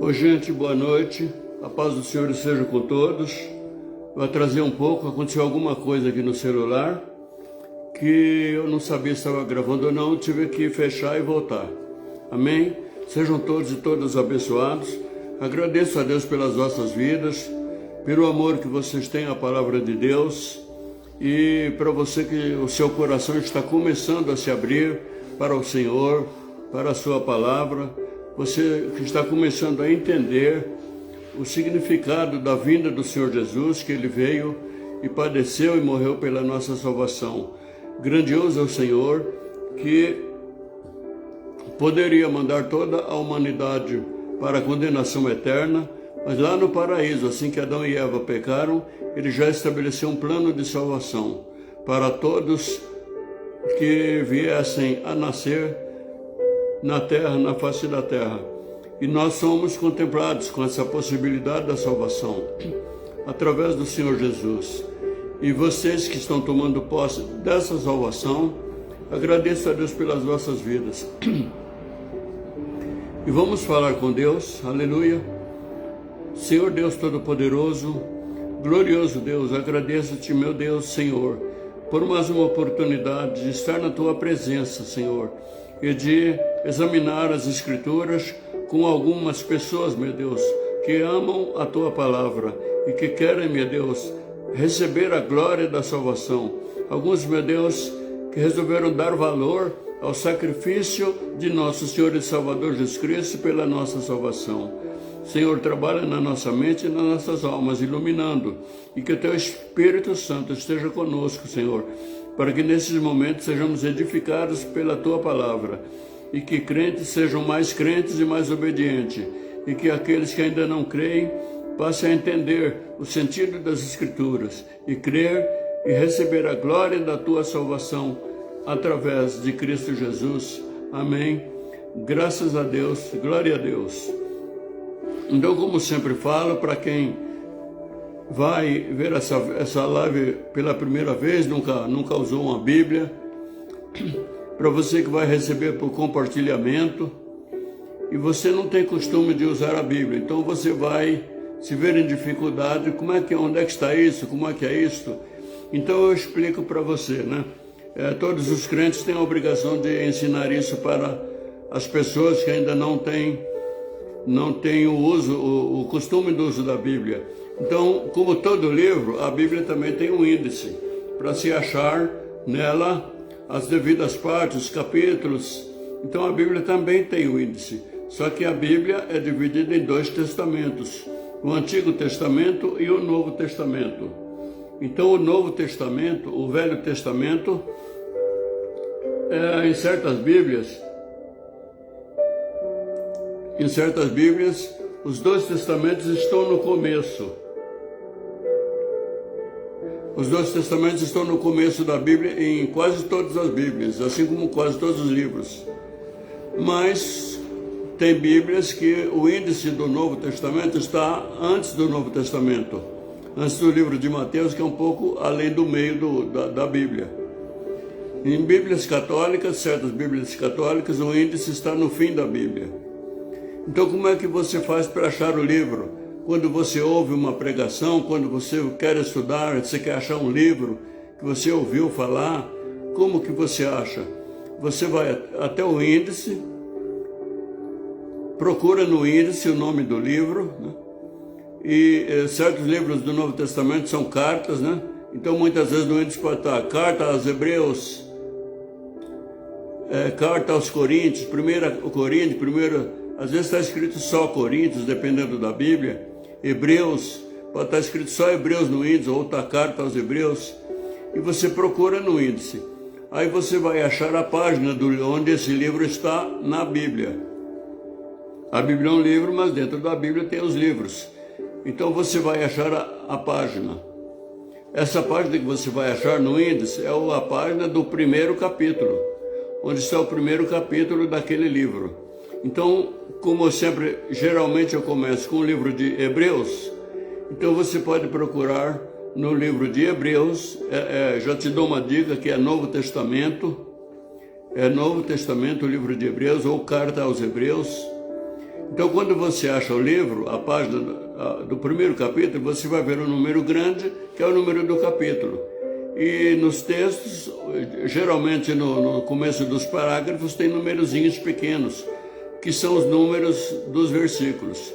Oi, gente, boa noite. A paz do Senhor esteja com todos. Vou trazer um pouco. Aconteceu alguma coisa aqui no celular que eu não sabia se estava gravando ou não. Tive que fechar e voltar. Amém? Sejam todos e todas abençoados. Agradeço a Deus pelas vossas vidas, pelo amor que vocês têm à palavra de Deus e para você que o seu coração está começando a se abrir para o Senhor, para a sua palavra. Você que está começando a entender o significado da vinda do Senhor Jesus, que Ele veio e padeceu e morreu pela nossa salvação. Grandioso é o Senhor, que poderia mandar toda a humanidade para a condenação eterna, mas lá no paraíso, assim que Adão e Eva pecaram, Ele já estabeleceu um plano de salvação para todos que viessem a nascer na terra, na face da terra. E nós somos contemplados com essa possibilidade da salvação através do Senhor Jesus. E vocês que estão tomando posse dessa salvação, agradeço a Deus pelas vossas vidas. E vamos falar com Deus, aleluia. Senhor Deus Todo-Poderoso, glorioso Deus, agradeço-te, meu Deus, Senhor, por mais uma oportunidade de estar na tua presença, Senhor, e de examinar as Escrituras com algumas pessoas, meu Deus, que amam a tua palavra e que querem, meu Deus, receber a glória da salvação. Alguns, meu Deus, que resolveram dar valor ao sacrifício de nosso Senhor e Salvador Jesus Cristo pela nossa salvação. Senhor, trabalha na nossa mente e nas nossas almas, iluminando, e que o teu Espírito Santo esteja conosco, Senhor, para que nesses momentos sejamos edificados pela tua palavra, e que crentes sejam mais crentes e mais obedientes, e que aqueles que ainda não creem passem a entender o sentido das Escrituras, e crer e receber a glória da tua salvação através de Cristo Jesus. Amém. Graças a Deus, glória a Deus. Então, como sempre falo, para quem vai ver essa live pela primeira vez, nunca usou uma Bíblia, para você que vai receber por compartilhamento, e você não tem costume de usar a Bíblia, então você vai se ver em dificuldade, onde é que está isso, como é que é isso? Então eu explico para você, né? Todos os crentes têm a obrigação de ensinar isso para as pessoas que ainda não têm o costume do uso da Bíblia. Então, como todo livro, a Bíblia também tem um índice para se achar nela as devidas partes, os capítulos. Então a Bíblia também tem um índice, só que a Bíblia é dividida em dois testamentos, o Antigo Testamento e o Novo Testamento. Então o Novo Testamento, o Velho Testamento, em certas Bíblias, os dois testamentos estão no começo. Os dois testamentos estão no começo da Bíblia, em quase todas as Bíblias, assim como quase todos os livros. Mas tem Bíblias que o índice do Novo Testamento está antes do Novo Testamento, antes do livro de Mateus, que é um pouco além do meio da Bíblia. Em Bíblias católicas, certas Bíblias católicas, o índice está no fim da Bíblia. Então, como é que você faz para achar o livro? Quando você ouve uma pregação, quando você quer estudar, você quer achar um livro que você ouviu falar, como que você acha? Você vai até o índice, procura no índice o nome do livro, né? E certos livros do Novo Testamento são cartas, né? Então, muitas vezes no índice pode estar carta aos Hebreus, carta aos Coríntios, às vezes está escrito só Coríntios, dependendo da Bíblia. Hebreus, pode estar escrito só Hebreus no índice, ou outra carta aos Hebreus. E você procura no índice. Aí você vai achar a página onde esse livro está na Bíblia. A Bíblia é um livro, mas dentro da Bíblia tem os livros. Então você vai achar a página. Essa página que você vai achar no índice é a página do primeiro capítulo, onde está o primeiro capítulo daquele livro. Então, como geralmente eu começo com o livro de Hebreus, então você pode procurar no livro de Hebreus, já te dou uma dica que é Novo Testamento, o livro de Hebreus, ou Carta aos Hebreus. Então, quando você acha o livro, a página do primeiro capítulo, você vai ver um número grande, que é o número do capítulo. E nos textos, geralmente no começo dos parágrafos, tem numerozinhos pequenos, que são os números dos versículos.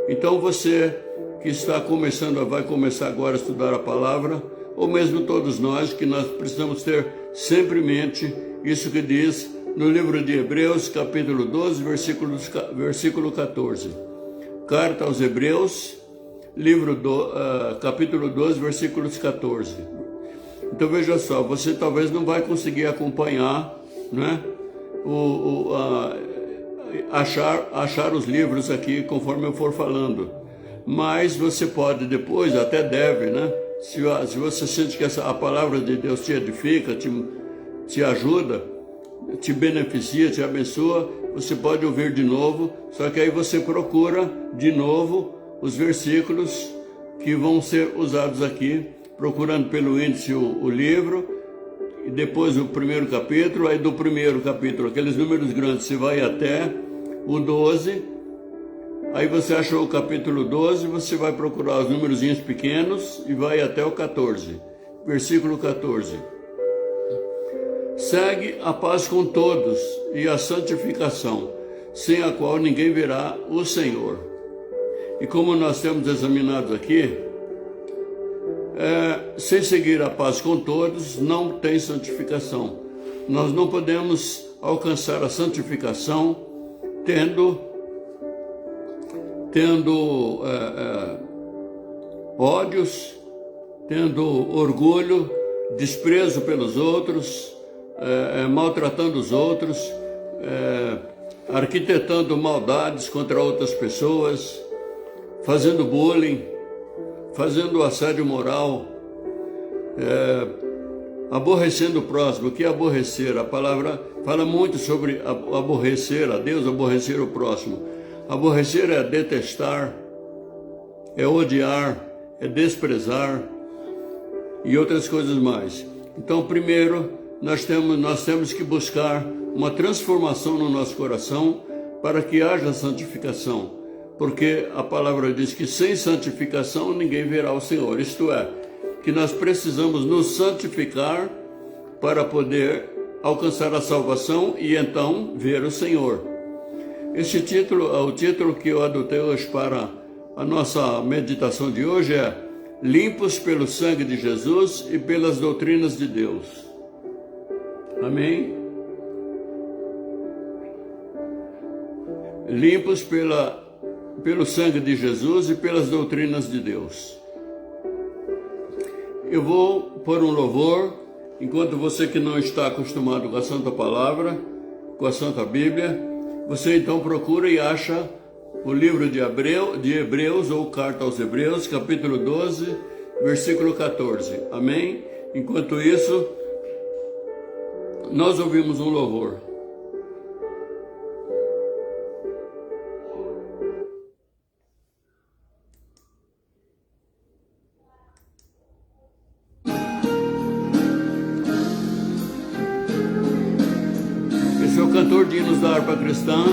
Então, você que está começando, vai começar agora a estudar a palavra, ou mesmo todos nós, que nós precisamos ter sempre em mente isso que diz no livro de Hebreus, capítulo 12, versículo 14. Carta aos Hebreus, capítulo 12, versículos 14. Então veja só, você talvez não vai conseguir acompanhar, né, achar os livros aqui conforme eu for falando. Mas você pode depois, até deve, né? Se você sente que a palavra de Deus te edifica, te ajuda, te beneficia, te abençoa, você pode ouvir de novo, só que aí você procura de novo os versículos que vão ser usados aqui, procurando pelo índice o livro, e depois o primeiro capítulo, aí do primeiro capítulo, aqueles números grandes, você vai até o 12, aí você achou o capítulo 12, você vai procurar os númerozinhos pequenos e vai até o 14, versículo 14. Segue a paz com todos e a santificação, sem a qual ninguém verá o Senhor. E como nós temos examinado aqui, sem seguir a paz com todos, não tem santificação. Nós não podemos alcançar a santificação tendo ódios, tendo orgulho, desprezo pelos outros, maltratando os outros, arquitetando maldades contra outras pessoas, fazendo bullying, fazendo assédio moral, aborrecendo o próximo. O que é aborrecer? A palavra fala muito sobre aborrecer a Deus, aborrecer o próximo. Aborrecer é detestar, é odiar, é desprezar e outras coisas mais. Então, primeiro, nós temos que buscar uma transformação no nosso coração para que haja santificação, porque a palavra diz que sem santificação ninguém verá o Senhor. Isto é, que nós precisamos nos santificar para poder alcançar a salvação e então ver o Senhor. Esse título, o título que eu adotei hoje para a nossa meditação de hoje é Limpos pelo sangue de Jesus e pelas doutrinas de Deus. Amém? Limpos pelo sangue de Jesus e pelas doutrinas de Deus. Eu vou pôr um louvor, enquanto você que não está acostumado com a Santa Palavra, com a Santa Bíblia, você então procura e acha o livro de Hebreus ou Carta aos Hebreus, capítulo 12, versículo 14. Amém? Enquanto isso, nós ouvimos um louvor. Esse é o cantor de hinos da harpa cristã.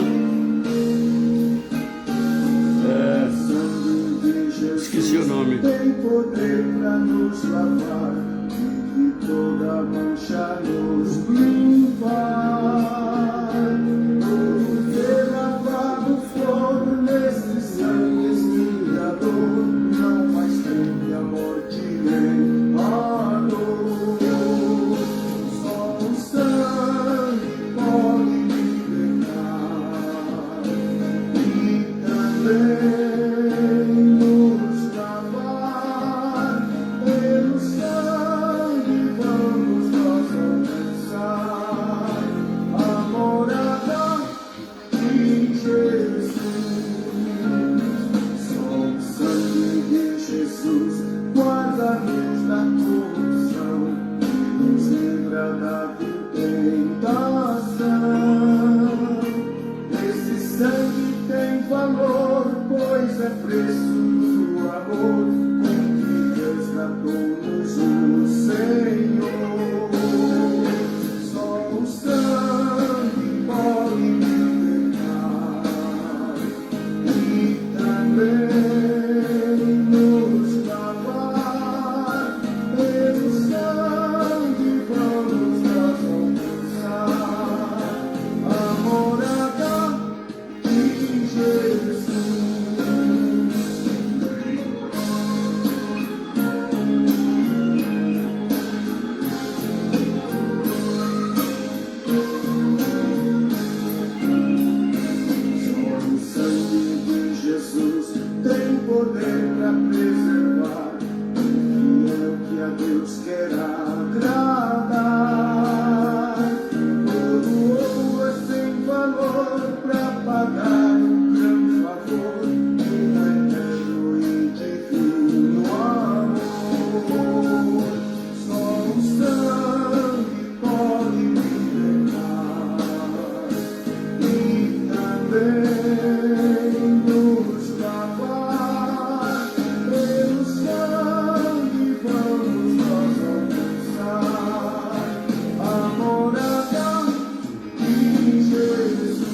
Esqueci o nome. Tem poder para nos lavar e toda mancha nos limpar. Todo que lavado for nesse sangue expiador, não mais tem a morte nem a dor. Só o sangue pode libertar e também para preservar, e é o que a Deus quer agradar. Todo ouro é sem valor para pagar um grande favor, que dá eterno e divino amor. Só o sangue pode libertar e também nos lavar. Pelo sangue vamos nós alcançar a morada de Jesus.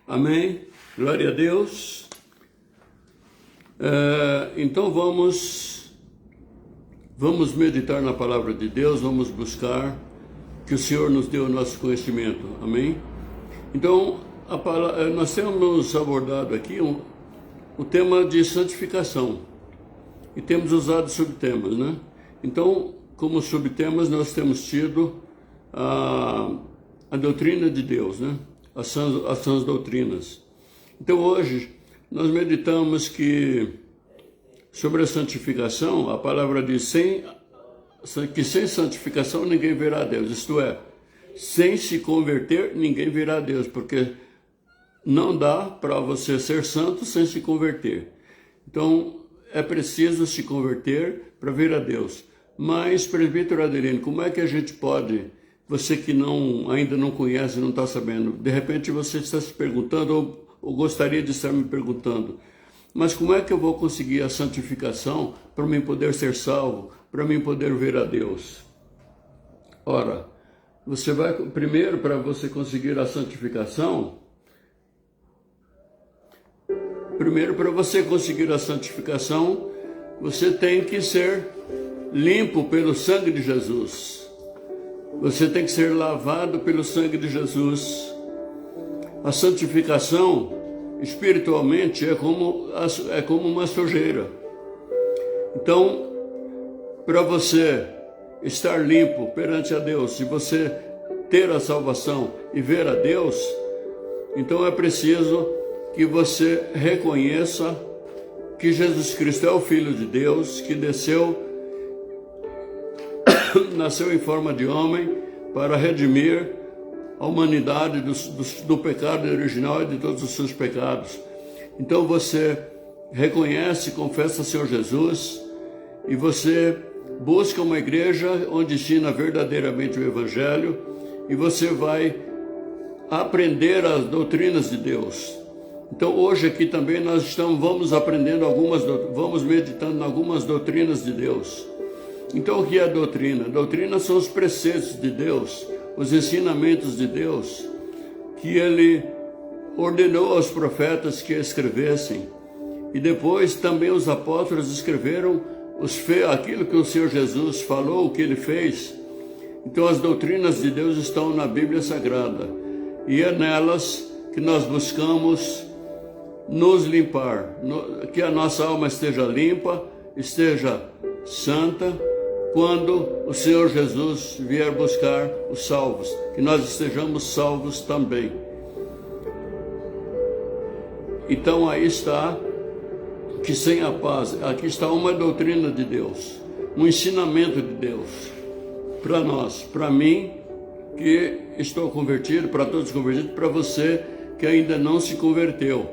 Amém? Glória a Deus. Então vamos meditar na palavra de Deus, vamos buscar que o Senhor nos dê o nosso conhecimento. Amém? Então, nós temos abordado aqui o tema de santificação e temos usado subtemas, né? Então, como subtemas, nós temos tido a doutrina de Deus, né? As sãs doutrinas. Então, hoje, nós meditamos que sobre a santificação, a palavra diz que sem santificação ninguém verá a Deus, isto é, sem se converter ninguém verá a Deus, porque não dá para você ser santo sem se converter. Então, é preciso se converter para ver a Deus. Mas, presbítero Adelino, como é que a gente pode, você que ainda não conhece, não está sabendo, de repente você está se perguntando, ou gostaria de estar me perguntando, mas como é que eu vou conseguir a santificação para mim poder ser salvo, para mim poder ver a Deus? Ora, você vai, primeiro, para você conseguir a santificação, você tem que ser limpo pelo sangue de Jesus. Você tem que ser lavado pelo sangue de Jesus. A santificação, espiritualmente, é como uma sujeira. Então, para você estar limpo perante a Deus, se você ter a salvação e ver a Deus, então é preciso que você reconheça que Jesus Cristo é o Filho de Deus, que nasceu em forma de homem para redimir a humanidade do pecado original e de todos os seus pecados. Então você reconhece, confessa Senhor Jesus, e você busca uma igreja onde ensina verdadeiramente o Evangelho, e você vai aprender as doutrinas de Deus. Então hoje aqui também vamos meditando em algumas doutrinas de Deus. Então o que é a doutrina? A doutrina são os preceitos de Deus, os ensinamentos de Deus, que Ele ordenou aos profetas que escrevessem. E depois também os apóstolos escreveram aquilo que o Senhor Jesus falou, o que Ele fez. Então as doutrinas de Deus estão na Bíblia Sagrada. E é nelas que nós buscamos nos limpar, que a nossa alma esteja limpa, esteja santa, quando o Senhor Jesus vier buscar os salvos, que nós estejamos salvos também. Então aí está, que sem a paz, aqui está uma doutrina de Deus, um ensinamento de Deus, para nós, para mim, que estou convertido, para todos convertidos, para você que ainda não se converteu.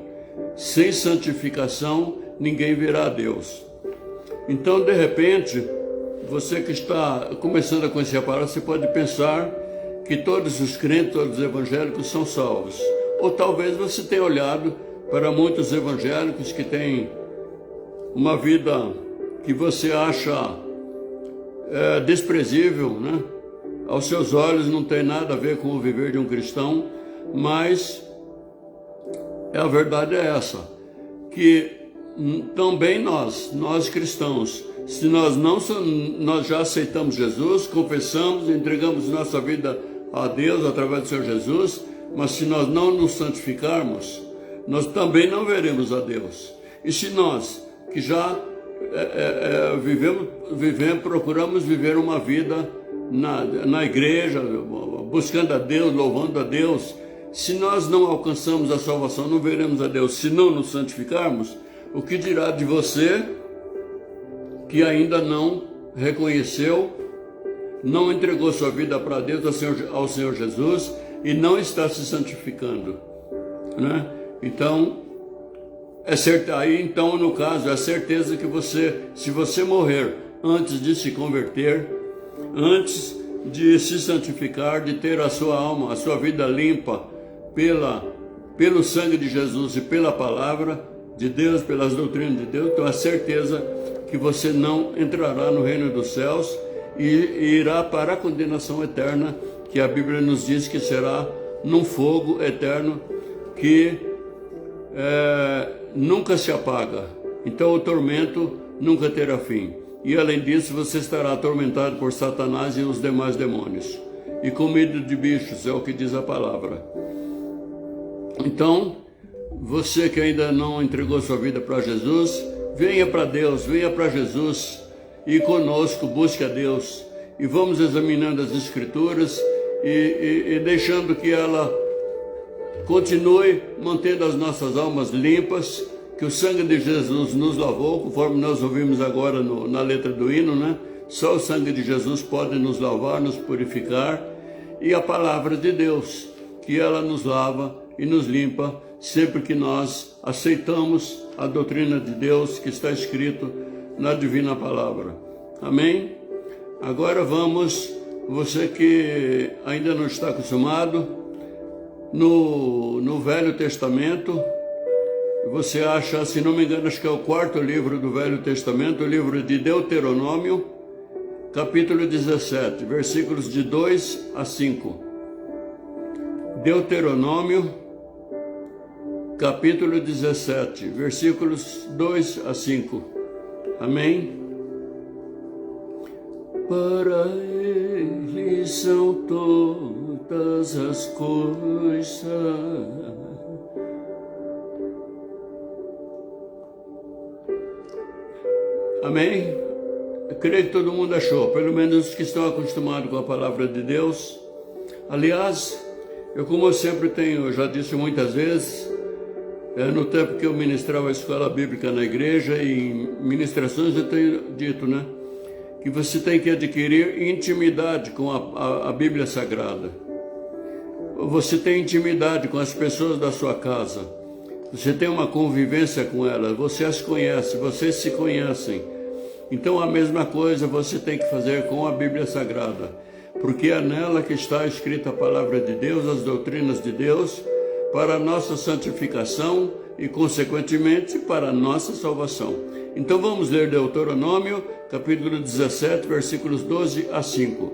Sem santificação, ninguém verá a Deus. Então, de repente, você que está começando a conhecer a palavra, você pode pensar que todos os crentes, todos os evangélicos são salvos. Ou talvez você tenha olhado para muitos evangélicos que têm uma vida que você acha desprezível, né? Aos seus olhos não tem nada a ver com o viver de um cristão, mas a verdade é essa, que também nós cristãos, se nós já aceitamos Jesus, confessamos, entregamos nossa vida a Deus através do Senhor Jesus, mas se nós não nos santificarmos, nós também não veremos a Deus. E se nós, que já procuramos viver uma vida na igreja, buscando a Deus, louvando a Deus. Se nós não alcançamos a salvação, não veremos a Deus. Se não nos santificarmos, o que dirá de você que ainda não reconheceu, não entregou sua vida para Deus, ao Senhor Jesus, e não está se santificando, né? Então, aí então, no caso, é certeza que se você morrer antes de se converter, antes de se santificar, de ter a sua alma, a sua vida limpa pelo sangue de Jesus e pela palavra de Deus, pelas doutrinas de Deus, então é certeza que você não entrará no reino dos céus e irá para a condenação eterna, que a Bíblia nos diz que será num fogo eterno que nunca se apaga. Então o tormento nunca terá fim. E além disso, você estará atormentado por Satanás e os demais demônios, e comido de bichos, é o que diz a palavra. Então, você que ainda não entregou sua vida para Jesus, venha para Deus, venha para Jesus, e conosco busque a Deus, e vamos examinando as Escrituras, e deixando que ela continue mantendo as nossas almas limpas, que o sangue de Jesus nos lavou, conforme nós ouvimos agora na letra do hino, né? Só o sangue de Jesus pode nos lavar, nos purificar, e a palavra de Deus, que ela nos lava e nos limpa, sempre que nós aceitamos a doutrina de Deus que está escrito na divina palavra. Amém? Agora vamos, você que ainda não está acostumado, no Velho Testamento, você acha, se não me engano, acho que é o 4º livro do Velho Testamento, o livro de Deuteronômio, capítulo 17, versículos de 2 a 5. Deuteronômio, capítulo 17, versículos 2 a 5. Amém? Para Ele são todas as coisas. Amém? Eu creio que todo mundo achou, pelo menos os que estão acostumados com a palavra de Deus. Aliás, como eu sempre tenho, já disse muitas vezes, no tempo que eu ministrava a escola bíblica na igreja, e em ministrações eu tenho dito, né, que você tem que adquirir intimidade com a Bíblia Sagrada. Você tem intimidade com as pessoas da sua casa. Você tem uma convivência com elas, você as conhece, vocês se conhecem. Então a mesma coisa você tem que fazer com a Bíblia Sagrada, porque é nela que está escrita a palavra de Deus, as doutrinas de Deus, para a nossa santificação e, consequentemente, para a nossa salvação. Então vamos ler Deuteronômio, capítulo 17, versículos 12 a 5.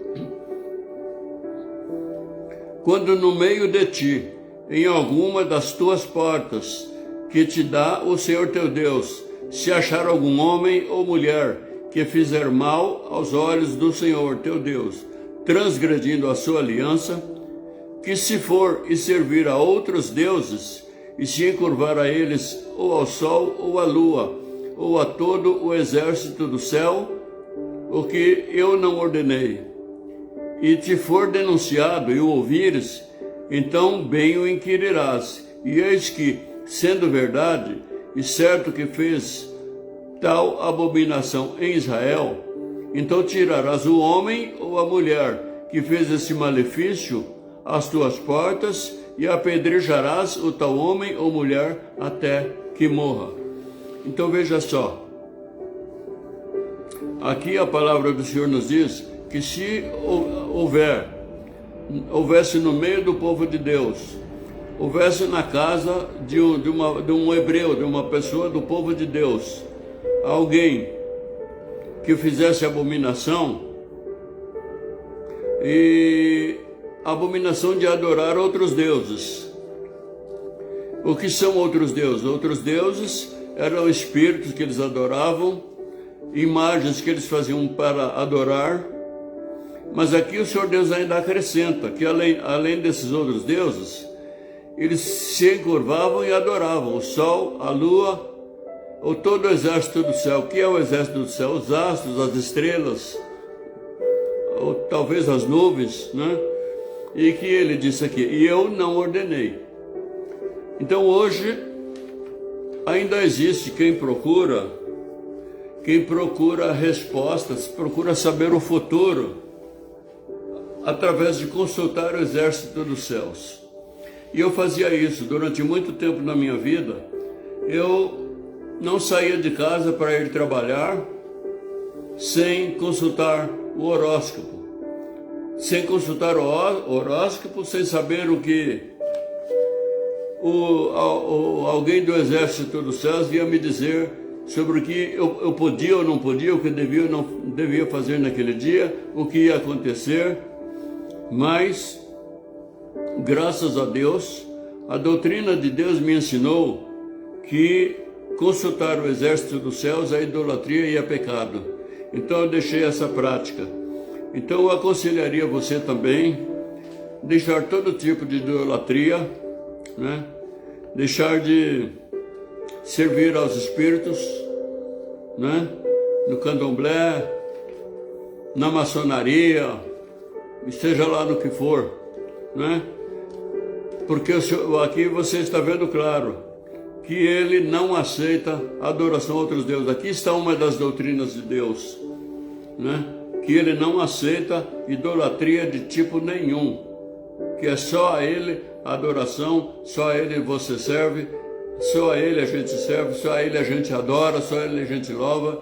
Quando no meio de ti, em alguma das tuas portas, que te dá o Senhor teu Deus, se achar algum homem ou mulher que fizer mal aos olhos do Senhor teu Deus, transgredindo a sua aliança, que se for e servir a outros deuses, e se encurvar a eles, ou ao sol, ou à lua, ou a todo o exército do céu, o que eu não ordenei, e te for denunciado e o ouvires, então bem o inquirirás, e eis que, sendo verdade, e certo que fez tal abominação em Israel, então tirarás o homem ou a mulher que fez esse malefício às tuas portas, e apedrejarás o tal homem ou mulher até que morra. Então veja só, aqui a palavra do Senhor nos diz que se houvesse no meio do povo de Deus, houvesse na casa de um hebreu, de uma pessoa do povo de Deus, alguém que fizesse abominação, e abominação de adorar outros deuses. O que são outros deuses? Outros deuses eram espíritos que eles adoravam, imagens que eles faziam para adorar. Mas aqui o Senhor Deus ainda acrescenta que além desses outros deuses, eles se encurvavam e adoravam o sol, a lua, ou todo o exército do céu. O que é o exército do céu? Os astros, as estrelas, ou talvez as nuvens, né? E que ele disse aqui, e eu não ordenei. Então hoje ainda existe quem procura respostas, procura saber o futuro através de consultar o exército dos céus. E eu fazia isso durante muito tempo na minha vida. Eu não saía de casa para ir trabalhar sem consultar o horóscopo. Sem consultar o horóscopo, sem saber o que alguém do exército dos céus ia me dizer sobre o que eu podia ou não podia, o que devia ou não devia fazer naquele dia, o que ia acontecer. Mas, graças a Deus, a doutrina de Deus me ensinou que consultar o exército dos céus é idolatria e é pecado. Então eu deixei essa prática. Então eu aconselharia você também deixar todo tipo de idolatria, né? Deixar de servir aos espíritos, né? No candomblé, na maçonaria, seja lá no que for, né? Porque aqui você está vendo claro que ele não aceita adoração a outros deuses. Aqui está uma das doutrinas de Deus, né? Que ele não aceita idolatria de tipo nenhum, que é só a ele a adoração, só a ele você serve, só a ele a gente serve, só a ele a gente adora, só a ele a gente louva,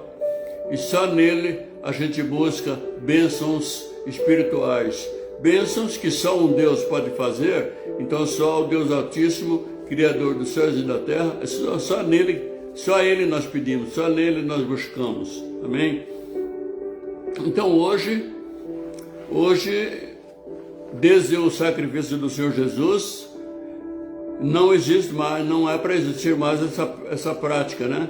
e só nele a gente busca bênçãos espirituais, bênçãos que só um Deus pode fazer. Então só o Deus Altíssimo, Criador dos céus e da terra, só nele, só a ele nós pedimos, só nele nós buscamos. Amém? Então hoje, desde o sacrifício do Senhor Jesus, não existe mais, não é para existir mais essa prática, né?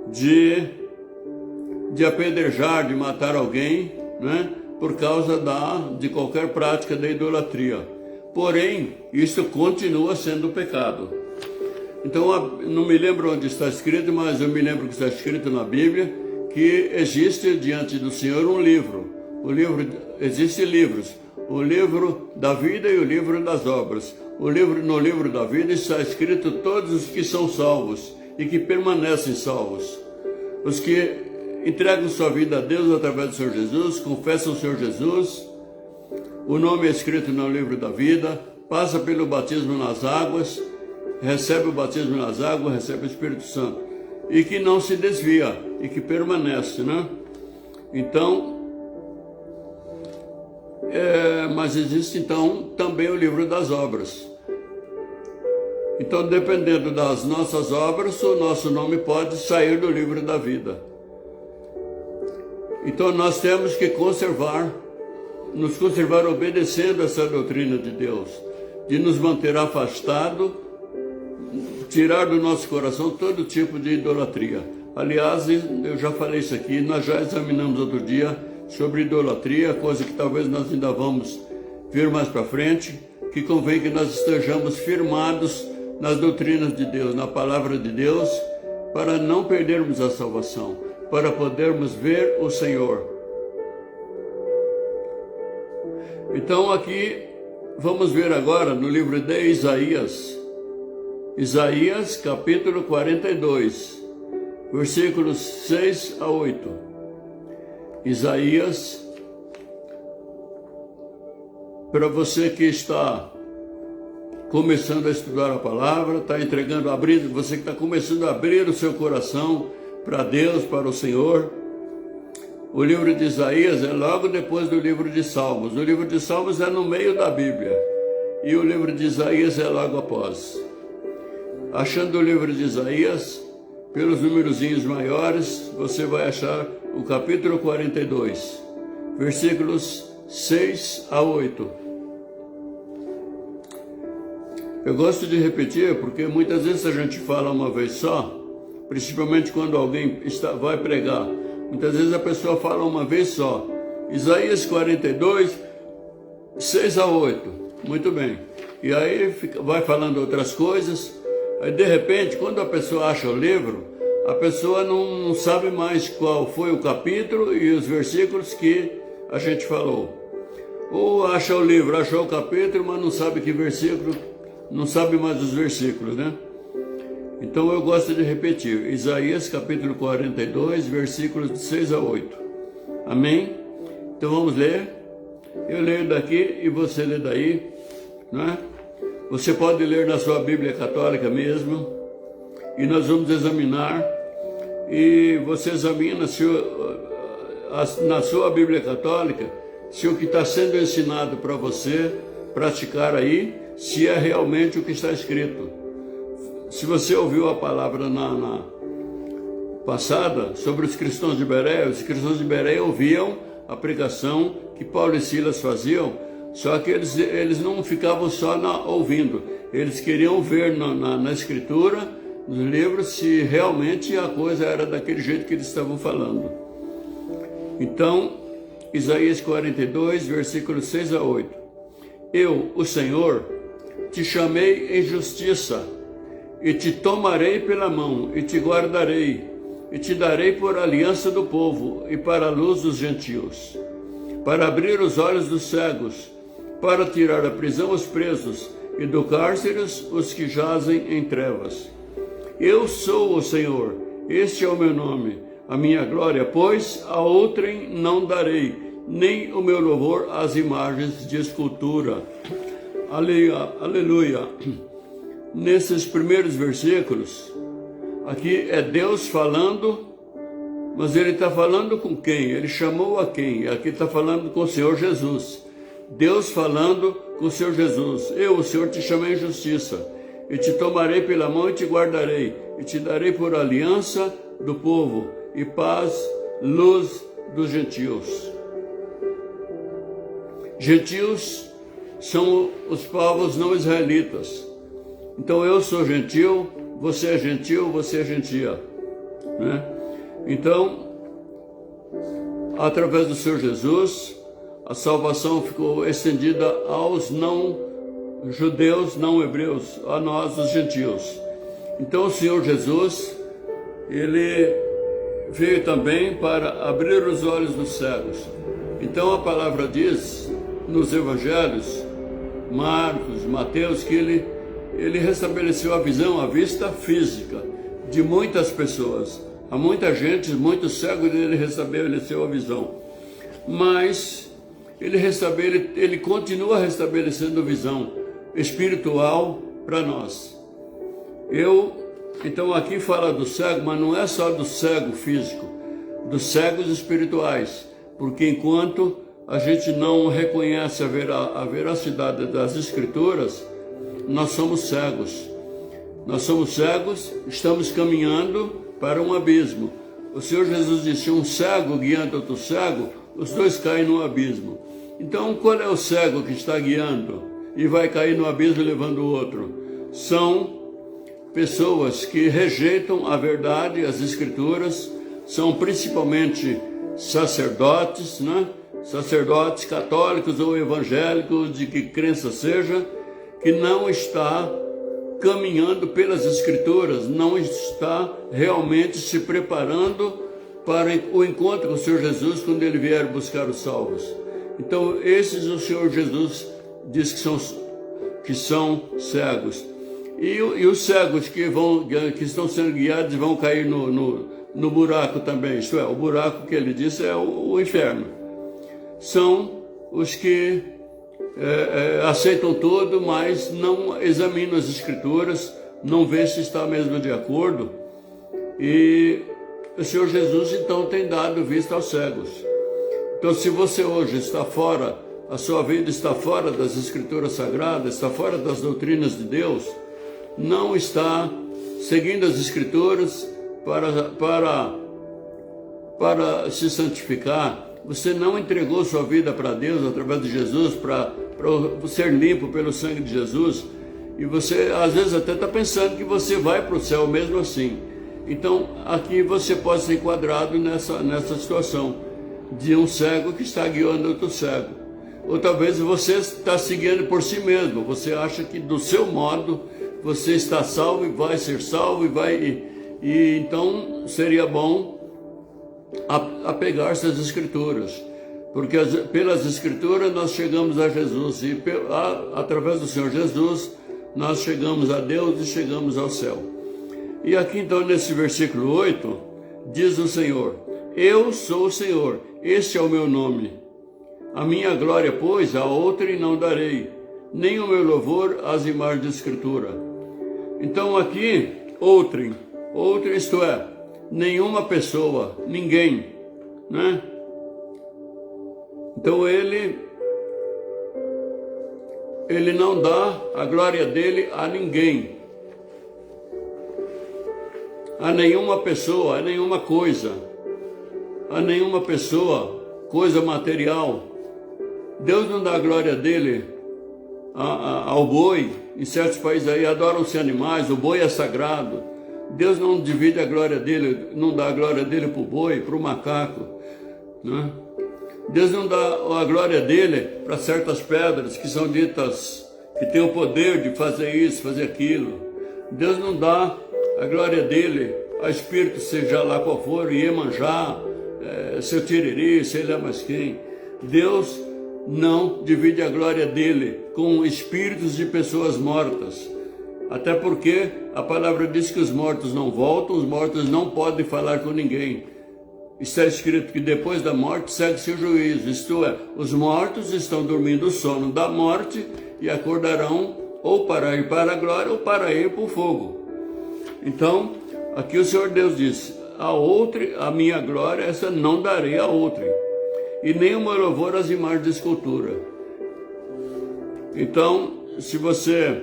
De apedrejar, de matar alguém, né? Por causa de qualquer prática da idolatria. Porém, isso continua sendo pecado. Então, não me lembro onde está escrito, mas eu me lembro que está escrito na Bíblia que existe diante do Senhor um livro. Existem livros. O livro da vida e o livro das obras. No livro da vida está escrito todos os que são salvos e que permanecem salvos. Os que entregam sua vida a Deus através do Senhor Jesus, confessam o Senhor Jesus, o nome é escrito no livro da vida, passa pelo batismo nas águas, recebe o batismo nas águas, recebe o Espírito Santo, e que não se desvia, e que permanece, né? Então, mas existe então também o livro das obras. Então, dependendo das nossas obras, o nosso nome pode sair do livro da vida. Então nós temos que nos conservar obedecendo essa doutrina de Deus, de nos manter afastado, tirar do nosso coração todo tipo de idolatria. Aliás, eu já falei isso aqui, nós já examinamos outro dia sobre idolatria, coisa que talvez nós ainda vamos ver mais para frente, que convém que nós estejamos firmados nas doutrinas de Deus, na palavra de Deus, para não perdermos a salvação, para podermos ver o Senhor. Então aqui, vamos ver agora no livro de Isaías capítulo 42, versículos 6 a 8. Isaías, para você que está começando a estudar a palavra, você que está começando a abrir o seu coração para Deus, para o Senhor. O livro de Isaías é logo depois do livro de Salmos. O livro de Salmos é no meio da Bíblia e o livro de Isaías é logo após. Achando o livro de Isaías, pelos numerozinhos maiores, você vai achar o capítulo 42, versículos 6 a 8. Eu gosto de repetir porque muitas vezes a gente fala uma vez só, principalmente quando alguém vai pregar. Muitas vezes a pessoa fala uma vez só. Isaías 42, 6 a 8. Muito bem. E aí vai falando outras coisas. Aí de repente, quando a pessoa acha o livro, a pessoa não sabe mais qual foi o capítulo e os versículos que a gente falou. Ou acha o livro, achou o capítulo, mas não sabe que versículo, não sabe mais os versículos, né? Então eu gosto de repetir, Isaías capítulo 42, versículos de 6 a 8. Amém? Então vamos ler. Eu leio daqui e você lê daí, né? Você pode ler na sua Bíblia católica mesmo, e nós vamos examinar, e você examina na sua Bíblia católica, se o que está sendo ensinado para você praticar aí, se é realmente o que está escrito. Se você ouviu a palavra na passada sobre os cristãos de Bereia, os cristãos de Bereia ouviam a pregação que Paulo e Silas faziam, só que eles não ficavam só ouvindo, eles queriam ver na escritura, nos livros, se realmente a coisa era daquele jeito que eles estavam falando. Então, Isaías 42, versículos 6 a 8. Eu, o Senhor, te chamei em justiça, e te tomarei pela mão, e te guardarei, e te darei por aliança do povo, e para a luz dos gentios, para abrir os olhos dos cegos, para tirar da prisão os presos, e do cárcere os que jazem em trevas. Eu sou o Senhor, este é o meu nome, a minha glória, pois a outrem não darei, nem o meu louvor às imagens de escultura. Aleluia. Nesses primeiros versículos, aqui é Deus falando, mas ele está falando com quem? Ele chamou a quem? Aqui está falando com o Senhor Jesus. Deus falando com o Senhor Jesus. Eu, o Senhor, te chamei em justiça, e te tomarei pela mão e te guardarei, e te darei por aliança do povo, e paz, luz dos gentios. Gentios são os povos não israelitas. Então eu sou gentil, você é gentia, né? Então, através do Senhor Jesus, a salvação ficou estendida aos não judeus, não hebreus, a nós, os gentios. Então o Senhor Jesus, ele veio também para abrir os olhos dos cegos. Então a palavra diz nos evangelhos, Marcos, Mateus, que ele restabeleceu a visão, a vista física de muitas pessoas. Há muita gente, muitos cegos, ele restabeleceu a visão. Mas ele continua restabelecendo a visão espiritual para nós. Então aqui fala do cego, mas não é só do cego físico, dos cegos espirituais, porque enquanto a gente não reconhece a veracidade das Escrituras, nós somos cegos. Nós somos cegos, estamos caminhando para um abismo. O Senhor Jesus disse, um cego guiando outro cego, os dois caem no abismo. Então, qual é o cego que está guiando e vai cair no abismo levando o outro? São pessoas que rejeitam a verdade, as Escrituras, são principalmente sacerdotes, né? Sacerdotes católicos ou evangélicos, de que crença seja, que não está caminhando pelas Escrituras, não está realmente se preparando para o encontro com o Senhor Jesus quando ele vier buscar os salvos. Então esses o Senhor Jesus diz que são cegos. E os cegos que estão sendo guiados vão cair no buraco também, isto é, o buraco que ele disse é o inferno. São os que aceitam tudo, mas não examinam as Escrituras, não vê se está mesmo de acordo. E o Senhor Jesus então tem dado vista aos cegos. Então, se você hoje está fora, a sua vida está fora das Escrituras Sagradas, está fora das doutrinas de Deus, não está seguindo as Escrituras para se santificar, você não entregou sua vida para Deus através de Jesus, para ser limpo pelo sangue de Jesus, e você às vezes até está pensando que você vai para o céu mesmo assim. Então aqui você pode ser enquadrado nessa situação de um cego que está guiando outro cego. Ou talvez você está seguindo por si mesmo, você acha que do seu modo você está salvo e vai ser salvo e então seria bom apegar-se às Escrituras. Porque pelas Escrituras nós chegamos a Jesus e através do Senhor Jesus nós chegamos a Deus e chegamos ao céu. E aqui então nesse versículo 8 diz o Senhor: eu sou o Senhor, este é o meu nome. A minha glória, pois, a outrem não darei, nem o meu louvor às imagens de escritura. Então aqui, outrem, isto é, nenhuma pessoa, ninguém, né? Então ele não dá a glória dele a ninguém, a nenhuma pessoa, a nenhuma coisa, coisa material. Deus não dá a glória dele ao boi. Em certos países aí adoram-se animais, o boi é sagrado. Deus não divide a glória dele, não dá a glória dele para o boi, para o macaco, né? Deus não dá a glória dele para certas pedras que são ditas, que têm o poder de fazer isso, fazer aquilo. Deus não dá a glória dele a espírito, seja lá qual for, Iemanjá, seu Tiriri, sei lá mais quem. Deus não divide a glória dele com espíritos de pessoas mortas. Até porque a palavra diz que os mortos não voltam, os mortos não podem falar com ninguém. Está escrito que depois da morte segue-se o juízo, isto é, os mortos estão dormindo o sono da morte e acordarão ou para ir para a glória ou para ir para o fogo. Então, aqui o Senhor Deus disse: a minha glória, essa não darei a outrem, e nem o meu louvor às imagens de escultura. Então, se você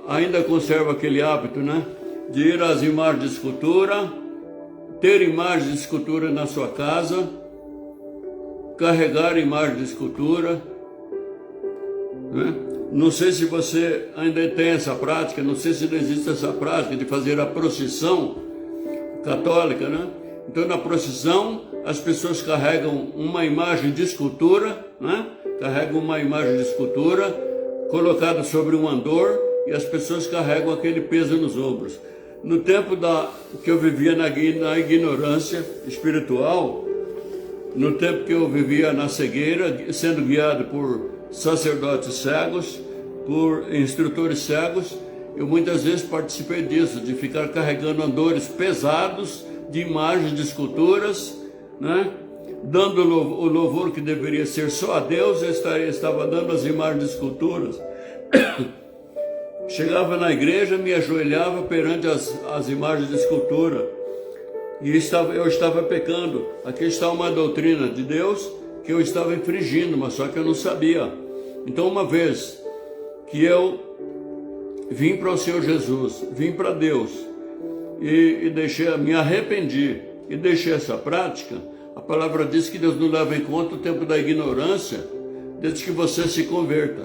ainda conserva aquele hábito, né, de ir às imagens de escultura, ter imagens de escultura na sua casa, carregar imagens de escultura, né? Não sei se você ainda tem essa prática, não sei se existe essa prática de fazer a procissão católica, né? Então na procissão as pessoas carregam uma imagem de escultura, né? Carregam uma imagem de escultura colocada sobre um andor e as pessoas carregam aquele peso nos ombros. No tempo que eu vivia na ignorância espiritual, no tempo que eu vivia na cegueira, sendo guiado por sacerdotes cegos, por instrutores cegos, eu muitas vezes participei disso, de ficar carregando andores pesados de imagens de esculturas, né? Dando o louvor que deveria ser só a Deus, eu estava dando as imagens de esculturas. Chegava na igreja, me ajoelhava perante as imagens de escultura e eu estava pecando. Aqui está uma doutrina de Deus que eu estava infringindo, mas só que eu não sabia. Então uma vez que eu vim para o Senhor Jesus, vim para Deus e me arrependi e deixei essa prática, a palavra diz que Deus não leva em conta o tempo da ignorância desde que você se converta,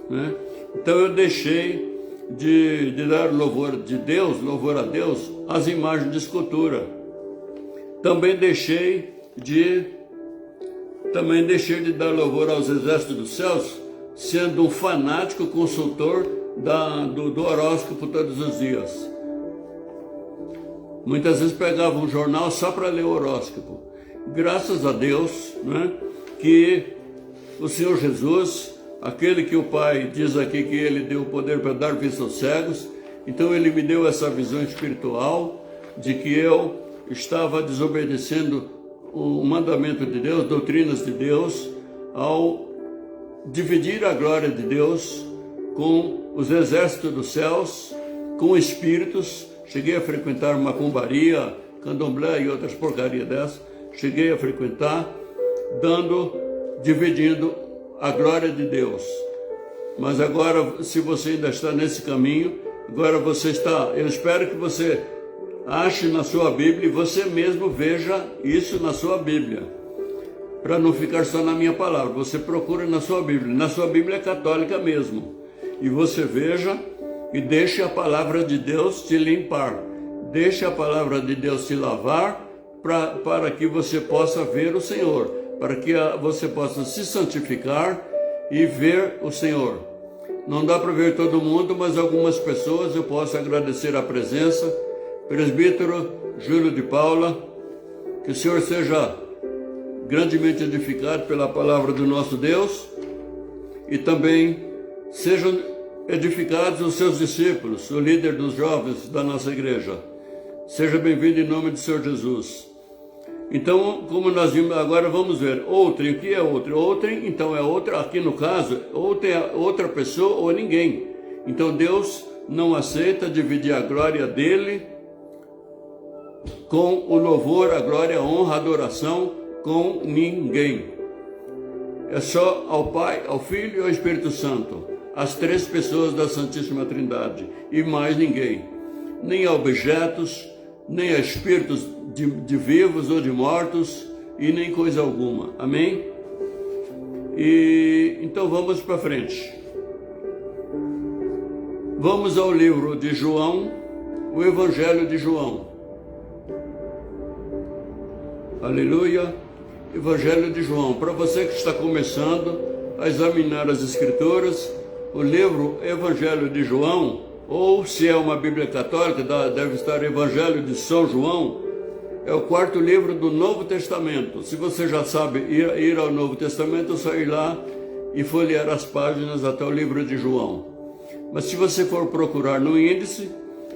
né? Então eu deixei de dar louvor a Deus, às imagens de escultura. Também deixei de dar louvor aos exércitos dos céus, sendo um fanático consultor do horóscopo todos os dias. Muitas vezes pegava um jornal só para ler o horóscopo. Graças a Deus, né, que o Senhor Jesus, aquele que o Pai diz aqui que Ele deu o poder para dar vista aos cegos, então Ele me deu essa visão espiritual de que eu estava desobedecendo o mandamento de Deus, doutrinas de Deus, ao dividir a glória de Deus com os exércitos dos céus, com espíritos. Cheguei a frequentar macumbaria, candomblé e outras porcarias dessas. Cheguei a frequentar, dividindo a glória de Deus. Mas agora, se você ainda está nesse caminho, agora eu espero que você ache na sua Bíblia e você mesmo veja isso na sua Bíblia, para não ficar só na minha palavra. Você procura na sua Bíblia é católica mesmo, e você veja e deixe a palavra de Deus te limpar, deixe a palavra de Deus te lavar, para que você possa ver o Senhor, para que você possa se santificar e ver o Senhor. Não dá para ver todo mundo, mas algumas pessoas eu posso agradecer a presença. Presbítero Júlio de Paula, que o Senhor seja grandemente edificados pela palavra do nosso Deus, e também sejam edificados os seus discípulos, o líder dos jovens da nossa igreja. Seja bem-vindo em nome do Senhor Jesus. Então, como nós vimos, agora vamos ver outrem. O que é outrem? Outrem, então, é outra, aqui no caso, outrem é outra pessoa ou ninguém. Então Deus não aceita dividir a glória dele com o louvor, a glória, a honra, a adoração com ninguém. É só ao Pai, ao Filho e ao Espírito Santo, as três pessoas da Santíssima Trindade, e mais ninguém. Nem a objetos, nem a espíritos de vivos ou de mortos, e nem coisa alguma. Amém? E então vamos para frente. Vamos ao livro de João, o Evangelho de João. Aleluia! Evangelho de João. Para você que está começando a examinar as Escrituras, o livro Evangelho de João, ou se é uma Bíblia católica, deve estar Evangelho de São João, é o quarto livro do Novo Testamento. Se você já sabe ir ao Novo Testamento, é só ir lá e folhear as páginas até o livro de João. Mas se você for procurar no índice,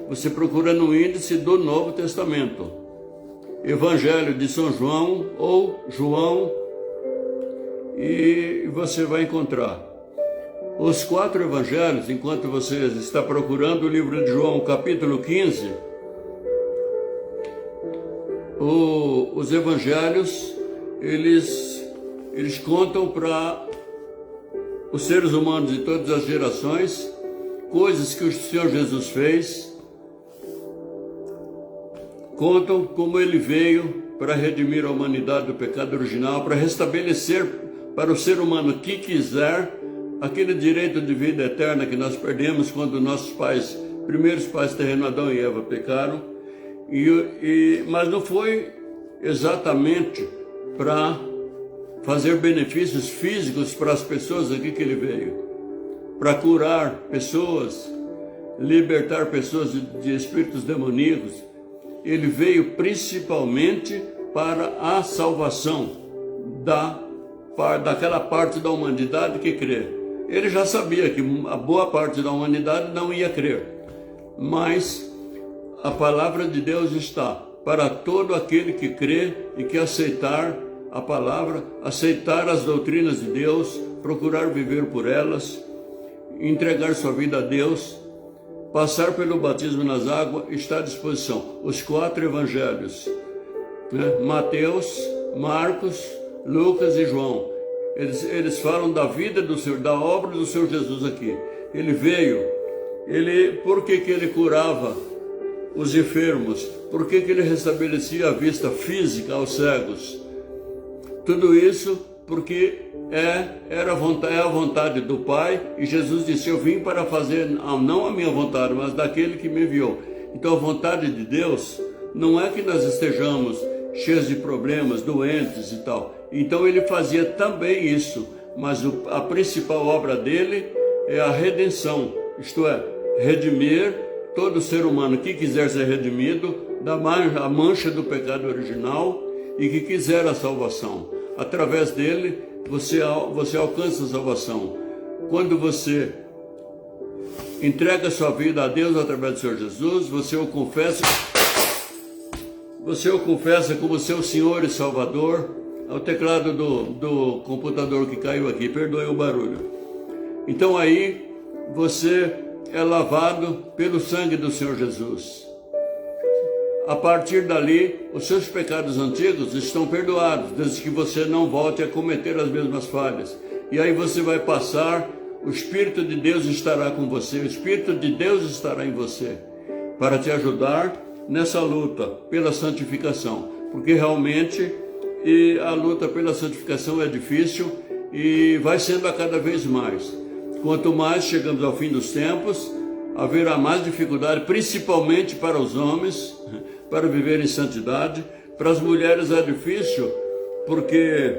você procura no índice do Novo Testamento. Evangelho de São João ou João, e você vai encontrar os quatro evangelhos. Enquanto você está procurando o livro de João, capítulo 15, os evangelhos, eles contam para os seres humanos de todas as gerações coisas que o Senhor Jesus fez. Contam como ele veio para redimir a humanidade do pecado original, para restabelecer para o ser humano que quiser aquele direito de vida eterna que nós perdemos quando nossos pais, primeiros pais terrenos, Adão e Eva, pecaram. Mas não foi exatamente para fazer benefícios físicos para as pessoas aqui que ele veio, para curar pessoas, libertar pessoas de espíritos demoníacos. Ele veio principalmente para a salvação daquela parte da humanidade que crê. Ele já sabia que a boa parte da humanidade não ia crer, mas a palavra de Deus está para todo aquele que crê e que aceitar a palavra, aceitar as doutrinas de Deus, procurar viver por elas, entregar sua vida a Deus, passar pelo batismo nas águas, está à disposição. Os quatro evangelhos, né? Mateus, Marcos, Lucas e João, eles falam da vida do Senhor, da obra do Senhor Jesus aqui. Ele veio, por que ele curava os enfermos? Por que ele restabelecia a vista física aos cegos? Tudo isso porque é a vontade do Pai, e Jesus disse: eu vim para fazer não a minha vontade, mas daquele que me enviou. Então a vontade de Deus não é que nós estejamos cheios de problemas, doentes e tal. Então ele fazia também isso, mas a principal obra dele é a redenção, isto é, redimir todo ser humano que quiser ser redimido da mancha do pecado original e que quiser a salvação. Através dele você alcança a salvação. Quando você entrega sua vida a Deus através do Senhor Jesus, você o confessa como seu Senhor e Salvador. É o teclado do computador que caiu aqui, perdoe o barulho. Então aí você é lavado pelo sangue do Senhor Jesus. A partir dali, os seus pecados antigos estão perdoados, desde que você não volte a cometer as mesmas falhas. E aí você vai passar, o Espírito de Deus estará com você, o Espírito de Deus estará em você, para te ajudar nessa luta pela santificação. Porque realmente a luta pela santificação é difícil e vai sendo a cada vez mais. Quanto mais chegamos ao fim dos tempos, haverá mais dificuldade, principalmente para os homens, para viver em santidade. Para as mulheres é difícil, porque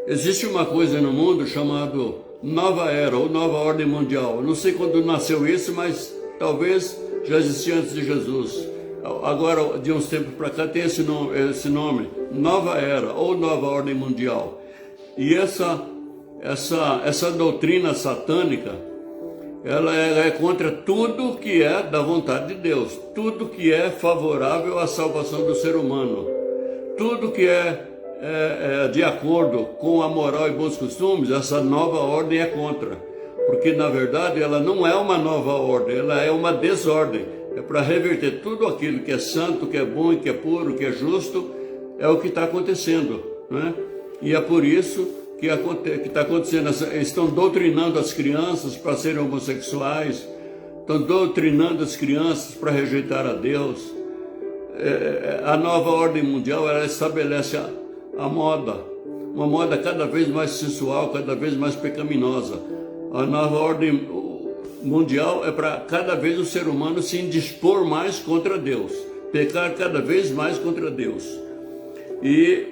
existe uma coisa no mundo chamada Nova Era, ou Nova Ordem Mundial. Eu não sei quando nasceu isso, mas talvez já existia antes de Jesus. agora de uns tempos para cá tem esse nome, Nova Era ou Nova Ordem Mundial. E essa doutrina satânica, ela é contra tudo que é da vontade de Deus, tudo que é favorável à salvação do ser humano, tudo que é de acordo com a moral e bons costumes, essa nova ordem é contra. Porque na verdade ela não é uma nova ordem, ela é uma desordem. É para reverter tudo aquilo que é santo, que é bom, que é puro, que é justo, é o que está acontecendo, né? E é por isso que está acontecendo, estão doutrinando as crianças para serem homossexuais, estão doutrinando as crianças para rejeitar a Deus. A nova ordem mundial, ela estabelece a moda, uma moda cada vez mais sensual, cada vez mais pecaminosa. A nova ordem mundial é para cada vez o ser humano se indispor mais contra Deus, pecar cada vez mais contra Deus. E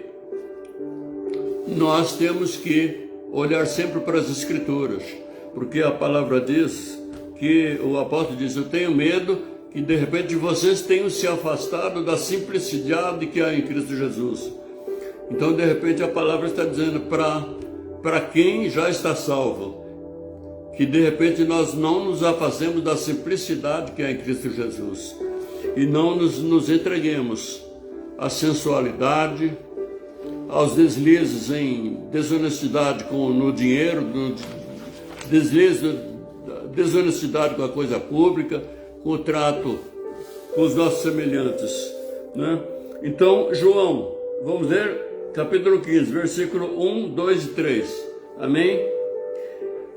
nós temos que olhar sempre para as Escrituras, porque a palavra diz que o apóstolo diz: eu tenho medo que de repente vocês tenham se afastado da simplicidade que há em Cristo Jesus. Então de repente a palavra está dizendo para quem já está salvo, que de repente nós não nos afastemos da simplicidade que há em Cristo Jesus e não nos entreguemos à sensualidade, aos deslizes em desonestidade no dinheiro, desonestidade com a coisa pública, com o trato com os nossos semelhantes, né? Então, João, vamos ler capítulo 15, versículo 1, 2 e 3. Amém?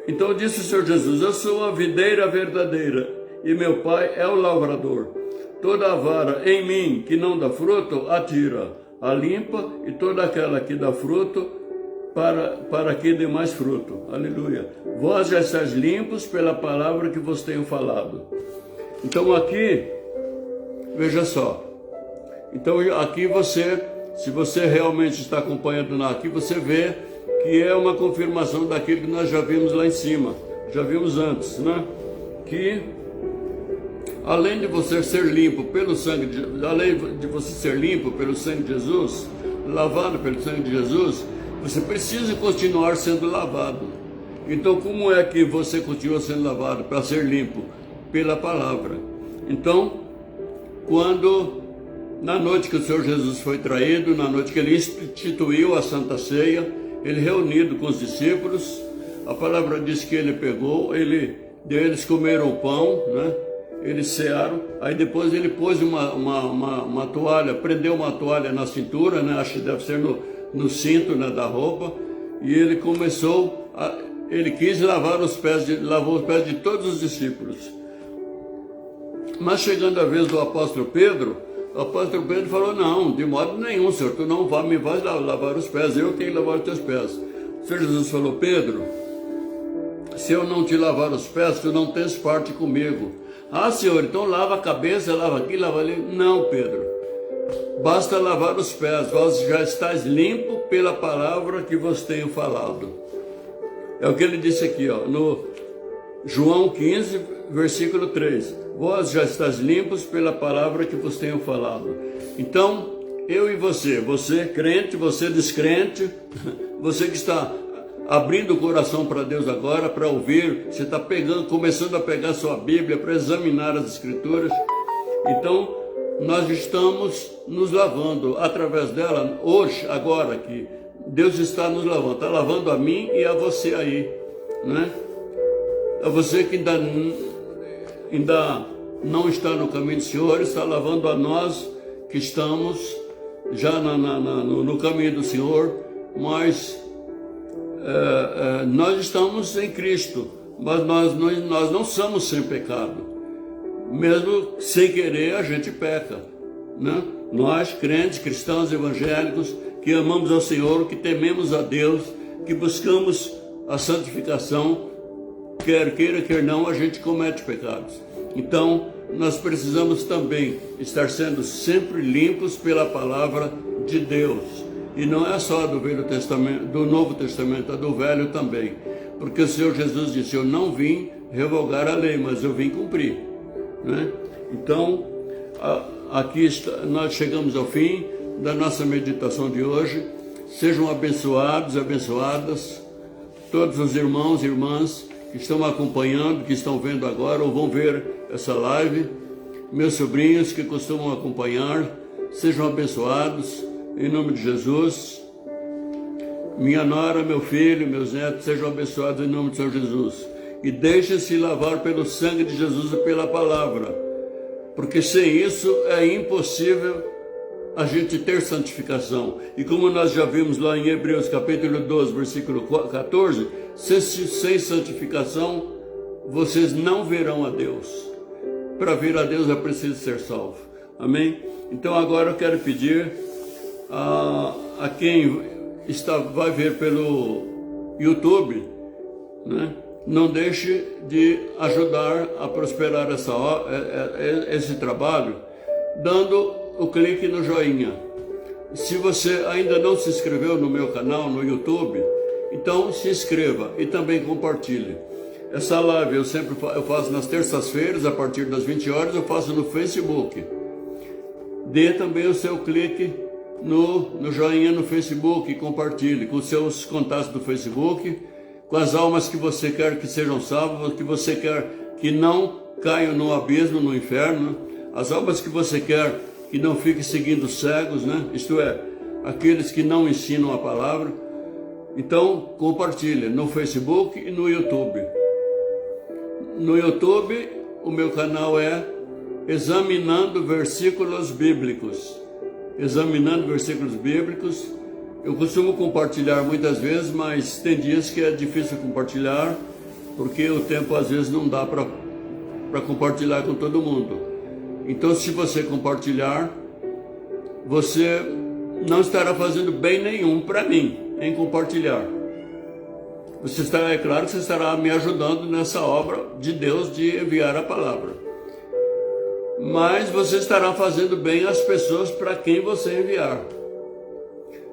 Então disse o Senhor Jesus: eu sou a videira verdadeira e meu Pai é o lavrador. Toda a vara em mim que não dá fruto, atira, a limpa, e toda aquela que dá fruto, para que dê mais fruto. Aleluia. Vós já estáis limpos pela palavra que vos tenho falado. Então aqui, veja só. Então aqui se você realmente está acompanhando aqui, você vê que é uma confirmação daquilo que nós já vimos lá em cima, já vimos antes, né? Que além de você ser limpo pelo sangue de Jesus, lavado pelo sangue de Jesus, você precisa continuar sendo lavado. Então como é que você continua sendo lavado? Para ser limpo pela palavra. Então, na noite que o Senhor Jesus foi traído, na noite que ele instituiu a Santa Ceia, ele reunido com os discípulos, a palavra diz que ele pegou, eles comeram o pão, né? Eles cearam, aí depois ele pôs uma toalha, prendeu uma toalha na cintura, né? Acho que deve ser no cinto, né, da roupa, e ele ele quis lavou os pés de todos os discípulos. Mas chegando a vez do apóstolo Pedro, o apóstolo Pedro falou: não, de modo nenhum, Senhor, tu não me vais lavar os pés, eu tenho que lavar os teus pés. O Senhor Jesus falou: Pedro, se eu não te lavar os pés, tu não tens parte comigo. Ah, Senhor, então lava a cabeça, lava aqui, lava ali. Não, Pedro, basta lavar os pés, vós já estáis limpo pela palavra que vos tenho falado. É o que ele disse aqui, ó, no João 15, versículo 3. Vós já estáis limpos pela palavra que vos tenho falado. Então, eu e você crente, você descrente, você que está abrindo o coração para Deus agora, para ouvir, você está começando a pegar sua Bíblia para examinar as Escrituras. Então, nós estamos nos lavando através dela, hoje, agora aqui. Deus está nos lavando, está lavando a mim e a você aí, né? A você que ainda não está no caminho do Senhor, está lavando a nós que estamos já no caminho do Senhor, mas nós estamos em Cristo, mas nós não somos sem pecado. Mesmo sem querer a gente peca, né? Nós, crentes, cristãos, evangélicos, que amamos ao Senhor, que tememos a Deus, que buscamos a santificação, quer queira, quer não, a gente comete pecados. Então, nós precisamos também estar sendo sempre limpos pela palavra de Deus. E não é só do Velho Testamento, do Novo Testamento, é do Velho também. Porque o Senhor Jesus disse: eu não vim revogar a lei, mas eu vim cumprir, né? Então, nós chegamos ao fim da nossa meditação de hoje. Sejam abençoados, abençoadas, todos os irmãos e irmãs que estão acompanhando, que estão vendo agora ou vão ver essa live. Meus sobrinhos que costumam acompanhar, sejam abençoados, em nome de Jesus. Minha nora, meu filho, meus netos, sejam abençoados em nome de Senhor Jesus. E deixem-se lavar pelo sangue de Jesus e pela palavra, porque sem isso é impossível a gente ter santificação. E como nós já vimos lá em Hebreus capítulo 12, versículo 14, sem santificação vocês não verão a Deus. Para ver a Deus é preciso ser salvo. Amém? Então agora eu quero pedir a quem vai ver pelo YouTube, né? Não deixe de ajudar a prosperar esse trabalho, dando o clique no joinha. Se você ainda não se inscreveu no meu canal no YouTube, então se inscreva e também compartilhe. Essa live eu faço nas terças-feiras, a partir das 20 horas, eu faço no Facebook. Dê também o seu clique no joinha no Facebook e compartilhe com seus contatos do Facebook, com as almas que você quer que sejam salvas, que você quer que não caiam no abismo, no inferno, as almas que você quer que não fiquem seguindo cegos, né? Isto é, aqueles que não ensinam a palavra. Então, compartilhe no Facebook e no YouTube. No YouTube, o meu canal é Examinando Versículos Bíblicos. Examinando Versículos Bíblicos. Eu costumo compartilhar muitas vezes, mas tem dias que é difícil compartilhar, porque o tempo às vezes não dá para compartilhar com todo mundo. Então, se você compartilhar, você não estará fazendo bem nenhum para mim em compartilhar. É claro que você estará me ajudando nessa obra de Deus de enviar a palavra. Mas você estará fazendo bem às pessoas para quem você enviar.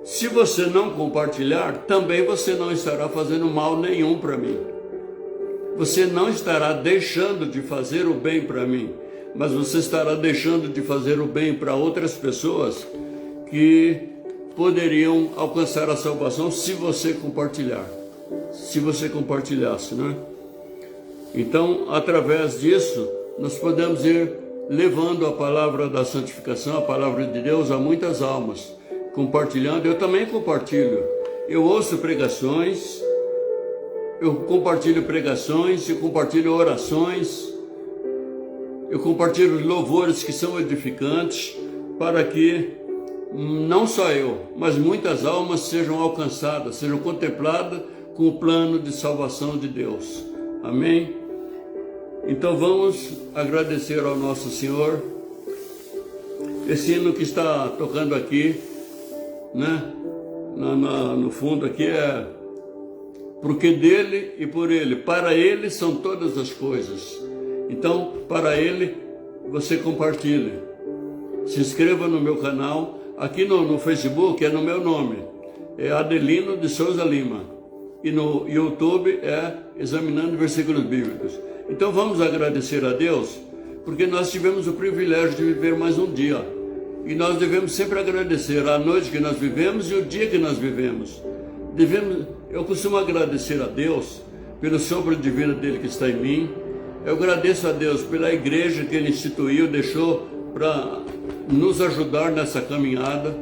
Se você não compartilhar, também você não estará fazendo mal nenhum para mim. Você não estará deixando de fazer o bem para mim, mas você estará deixando de fazer o bem para outras pessoas que poderiam alcançar a salvação se você compartilhar. Se você compartilhasse, né? Então, através disso, nós podemos ir levando a palavra da santificação, a palavra de Deus a muitas almas. Compartilhando, eu também compartilho. Eu ouço pregações, eu compartilho pregações, eu compartilho orações, eu compartilho louvores que são edificantes, para que não só eu, mas muitas almas sejam alcançadas, sejam contempladas com o plano de salvação de Deus. Amém? Então vamos agradecer ao nosso Senhor. Esse hino que está tocando aqui, né? No fundo aqui é: porque dele e por ele, para ele são todas as coisas. Então, para ele, você compartilhe. Se inscreva no meu canal. Aqui no Facebook é no meu nome, é Adelino de Souza Lima. E no YouTube é Examinando Versículos Bíblicos. Então vamos agradecer a Deus, porque nós tivemos o privilégio de viver mais um dia. E nós devemos sempre agradecer a noite que nós vivemos e o dia que nós vivemos. Eu costumo agradecer a Deus pelo sopro de vida dele que está em mim. Eu agradeço a Deus pela igreja que ele instituiu, deixou para nos ajudar nessa caminhada.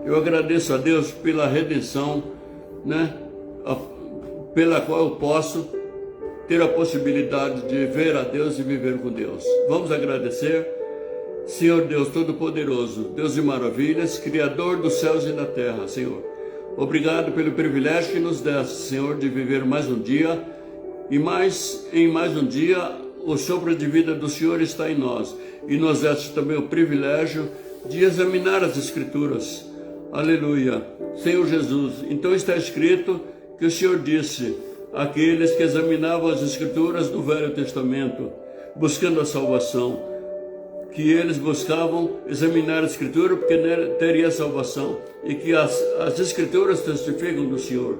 Eu agradeço a Deus pela redenção, né? Pela qual eu posso ter a possibilidade de ver a Deus e viver com Deus. Vamos agradecer. Senhor Deus Todo-Poderoso, Deus de maravilhas, Criador dos céus e da terra, Senhor. Obrigado pelo privilégio que nos deste, Senhor, de viver mais um dia. E em mais um dia, o sopro de vida do Senhor está em nós. E nos deste também o privilégio de examinar as Escrituras. Aleluia. Senhor Jesus, então está escrito que o Senhor disse: aqueles que examinavam as Escrituras do Velho Testamento, buscando a salvação, que eles buscavam examinar a Escritura porque teria salvação, e que as Escrituras testificam do Senhor.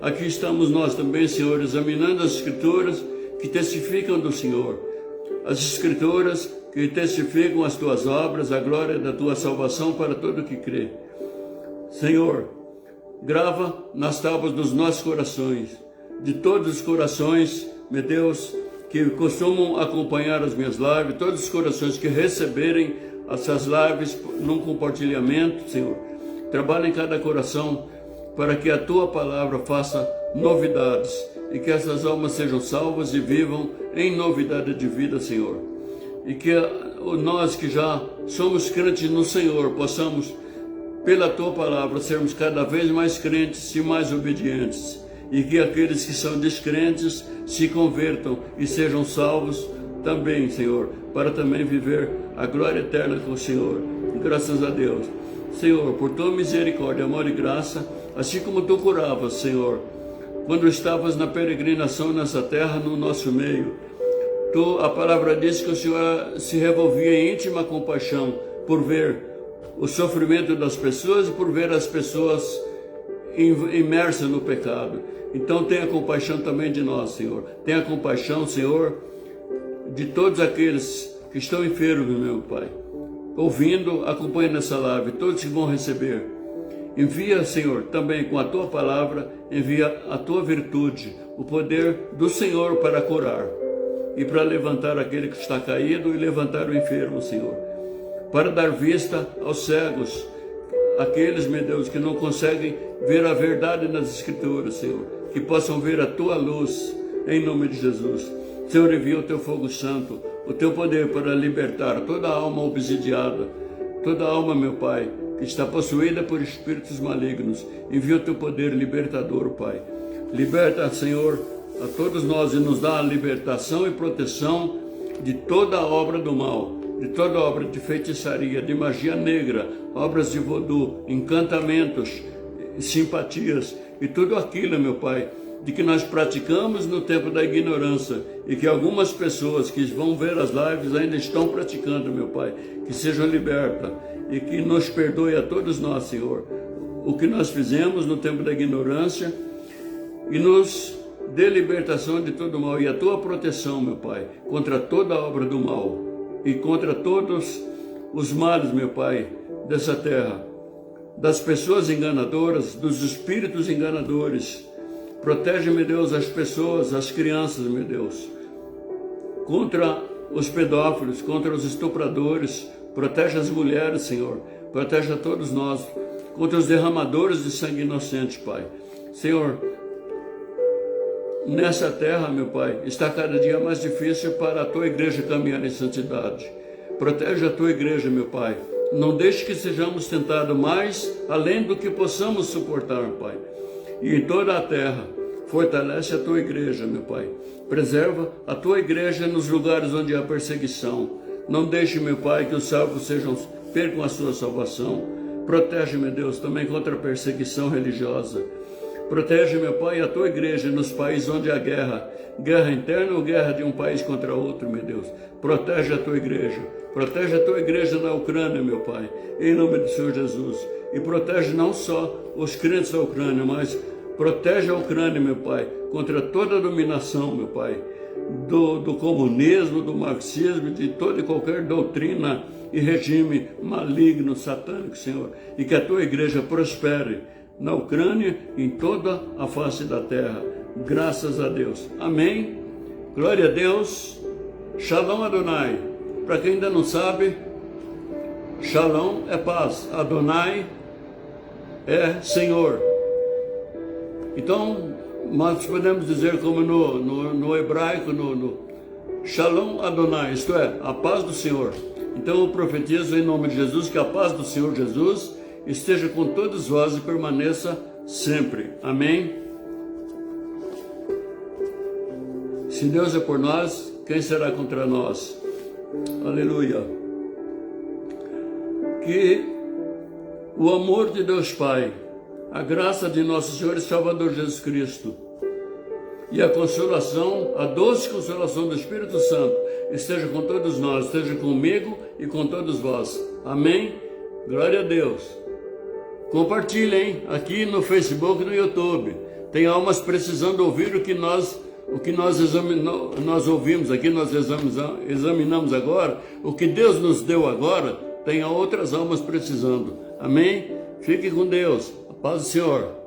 Aqui estamos nós também, Senhor, examinando as Escrituras que testificam do Senhor. As Escrituras que testificam as tuas obras, a glória da tua salvação para todo que crê. Senhor, grava nas tábuas dos nossos corações, de todos os corações, meu Deus, que costumam acompanhar as minhas lives, todos os corações que receberem essas lives num compartilhamento, Senhor. Trabalha em cada coração para que a tua palavra faça novidades e que essas almas sejam salvas e vivam em novidade de vida, Senhor. E que nós que já somos crentes no Senhor possamos, pela tua palavra, sermos cada vez mais crentes e mais obedientes. E que aqueles que são descrentes se convertam e sejam salvos também, Senhor, para também viver a glória eterna com o Senhor. Graças a Deus. Senhor, por tua misericórdia, amor e graça, assim como tu curavas, Senhor, quando estavas na peregrinação nessa terra, no nosso meio, a palavra diz que o Senhor se revolvia em íntima compaixão por ver o sofrimento das pessoas e por ver as pessoas imersas no pecado. Então tenha compaixão também de nós, Senhor. Tenha compaixão, Senhor, de todos aqueles que estão enfermos, meu Pai, ouvindo, acompanhando essa live, todos que vão receber. Envia, Senhor, também com a tua palavra, envia a tua virtude, o poder do Senhor para curar e para levantar aquele que está caído e levantar o enfermo, Senhor, para dar vista aos cegos, aqueles, meu Deus, que não conseguem ver a verdade nas Escrituras, Senhor, que possam ver a tua luz, em nome de Jesus. Senhor, envia o teu fogo santo, o teu poder para libertar toda a alma obsidiada, toda a alma, meu Pai, que está possuída por espíritos malignos. Envia o teu poder libertador, Pai. Liberta, Senhor, a todos nós e nos dá a libertação e proteção de toda a obra do mal, de toda a obra de feitiçaria, de magia negra, obras de voodoo, encantamentos, simpatias e tudo aquilo, meu Pai, de que nós praticamos no tempo da ignorância e que algumas pessoas que vão ver as lives ainda estão praticando, meu Pai, que sejam libertas e que nos perdoe a todos nós, Senhor, o que nós fizemos no tempo da ignorância e nos dê libertação de todo mal e a tua proteção, meu Pai, contra toda a obra do mal e contra todos os males, meu Pai, dessa terra, das pessoas enganadoras, dos espíritos enganadores. Protege, meu Deus, as pessoas, as crianças, meu Deus, contra os pedófilos, contra os estupradores. Protege as mulheres, Senhor. Protege a todos nós, contra os derramadores de sangue inocente, Pai. Senhor, nessa terra, meu Pai, está cada dia mais difícil para a tua igreja caminhar em santidade. Protege a tua igreja, meu Pai. Não deixe que sejamos tentados mais além do que possamos suportar, Pai. E em toda a terra, fortalece a tua igreja, meu Pai. Preserva a tua igreja nos lugares onde há perseguição. Não deixe, meu Pai, que os salvos percam a sua salvação. Protege, meu Deus, também contra a perseguição religiosa. Protege, meu Pai, a tua igreja nos países onde há guerra. Guerra interna ou guerra de um país contra outro, meu Deus. Protege a tua igreja. Protege a tua igreja na Ucrânia, meu Pai, em nome do Senhor Jesus. E protege não só os crentes da Ucrânia, mas protege a Ucrânia, meu Pai, contra toda a dominação, meu Pai, do comunismo, do marxismo, de toda e qualquer doutrina e regime maligno, satânico, Senhor. E que a tua igreja prospere na Ucrânia e em toda a face da terra. Graças a Deus. Amém. Glória a Deus. Shalom Adonai. Para quem ainda não sabe, Shalom é paz. Adonai é Senhor. Então, nós podemos dizer como no hebraico, no Shalom Adonai, isto é, a paz do Senhor. Então eu profetizo em nome de Jesus que a paz do Senhor Jesus esteja com todos vós e permaneça sempre. Amém? Se Deus é por nós, quem será contra nós? Aleluia. Que o amor de Deus Pai, a graça de nosso Senhor e Salvador Jesus Cristo e a consolação, a doce consolação do Espírito Santo esteja com todos nós, esteja comigo e com todos vós. Amém? Glória a Deus. Compartilhem aqui no Facebook e no YouTube. Tem almas precisando ouvir o que nós o que nós ouvimos aqui, nós examinamos agora, o que Deus nos deu agora, tem outras almas precisando. Amém? Fique com Deus. A paz do Senhor.